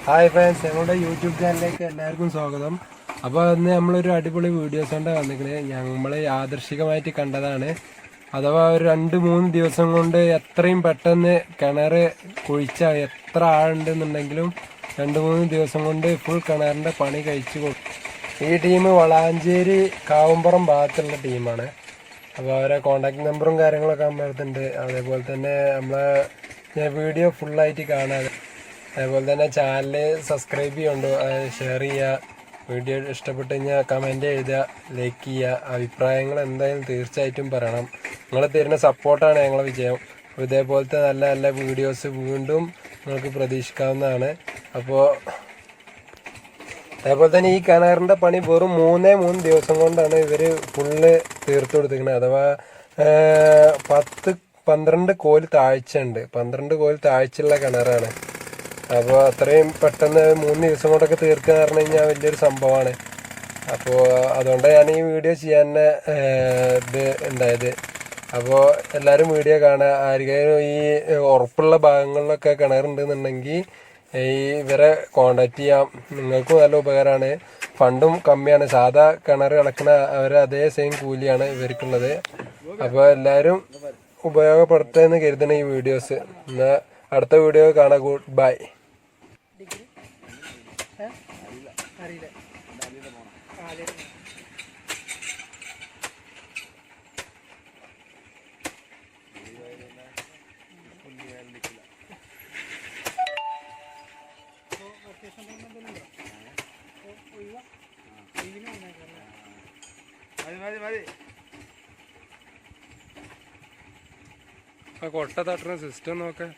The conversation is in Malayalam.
ഹായ് ഫ്രണ്ട്സ്, ഞങ്ങളുടെ യൂട്യൂബ് ചാനലിലേക്ക് എല്ലാവർക്കും സ്വാഗതം. അപ്പോൾ ഇന്ന് നമ്മളൊരു അടിപൊളി വീഡിയോസ് കൊണ്ട് വന്നിരിക്കുന്നത് നമ്മൾ യാദൃശികമായിട്ട് കണ്ടതാണ്. അഥവാ ഒരു 2-3 ദിവസം കൊണ്ട് എത്രയും പെട്ടെന്ന് കിണർ കുഴിച്ചാൽ എത്ര ആളുണ്ടെന്നുണ്ടെങ്കിലും 2-3 ദിവസം കൊണ്ട് ഫുൾ കിണറിൻ്റെ പണി കഴിച്ചു കൊടുക്കും. ഈ ടീം വളാഞ്ചേരി കാവുംപുറം ഭാഗത്തുള്ള ടീമാണ്. അപ്പോൾ അവരെ കോണ്ടാക്ട് നമ്പറും കാര്യങ്ങളൊക്കെ നമ്മളടുത്തുണ്ട്. അതേപോലെ തന്നെ നമ്മളെ വീഡിയോ ഫുള്ളായിട്ട് കാണാതെ, അതേപോലെ തന്നെ ചാനൽ സബ്സ്ക്രൈബ് ചെയ്യുന്നുണ്ട്, ഷെയർ ചെയ്യുക, വീഡിയോ ഇഷ്ടപ്പെട്ട് കഴിഞ്ഞാൽ കമൻറ്റ് എഴുതുക, ലൈക്ക് ചെയ്യുക. അഭിപ്രായങ്ങൾ എന്തായാലും തീർച്ചയായിട്ടും പറയണം. നിങ്ങൾ തരുന്ന സപ്പോർട്ടാണ് ഞങ്ങളെ വിജയം. അപ്പോൾ ഇതേപോലത്തെ നല്ല നല്ല വീഡിയോസ് വീണ്ടും നിങ്ങൾക്ക് പ്രതീക്ഷിക്കാവുന്നതാണ്. അപ്പോൾ അതേപോലെ തന്നെ ഈ കിണറിൻ്റെ പണി വെറും 3 ദിവസം കൊണ്ടാണ് ഇവർ ഫുള്ള് തീർത്തു കൊടുത്തിരിക്കുന്നത്. അഥവാ 10-12 കോൽ താഴ്ച ഉണ്ട്. 12 കോൽ താഴ്ചയുള്ള കിണറാണ്. അപ്പോൾ അത്രയും പെട്ടെന്ന് 3 ദിവസം കൊണ്ടൊക്കെ തീർക്കുക എന്ന് പറഞ്ഞു കഴിഞ്ഞാൽ വലിയൊരു സംഭവമാണ്. അപ്പോൾ അതുകൊണ്ട് ഞാൻ ഈ വീഡിയോ ചെയ്യാൻ ഇത് ഉണ്ടായത്. അപ്പോൾ എല്ലാവരും വീഡിയോ കാണുക. ആർക്കെങ്കിലും ഈ ഉറപ്പുള്ള ഭാഗങ്ങളിലൊക്കെ കിണറുണ്ടെന്നുണ്ടെങ്കിൽ ഇവരെ കോണ്ടാക്ട് ചെയ്യാം. നിങ്ങൾക്കും നല്ല ഉപകാരമാണ്. ഫണ്ടും കമ്മിയാണ്. സാധാ കിണർ കിടക്കുന്ന അവരെ അതേ സെയിം കൂലിയാണ് ഇവർക്കുള്ളത്. അപ്പോൾ എല്ലാവരും ഉപയോഗപ്പെടുത്തുമെന്ന് കരുതണം ഈ വീഡിയോസ്. എന്നാൽ അടുത്ത വീഡിയോ കാണാം. Good bye. കൊട്ട തട്ടുന്ന സിസ്റ്റം നോക്കാം.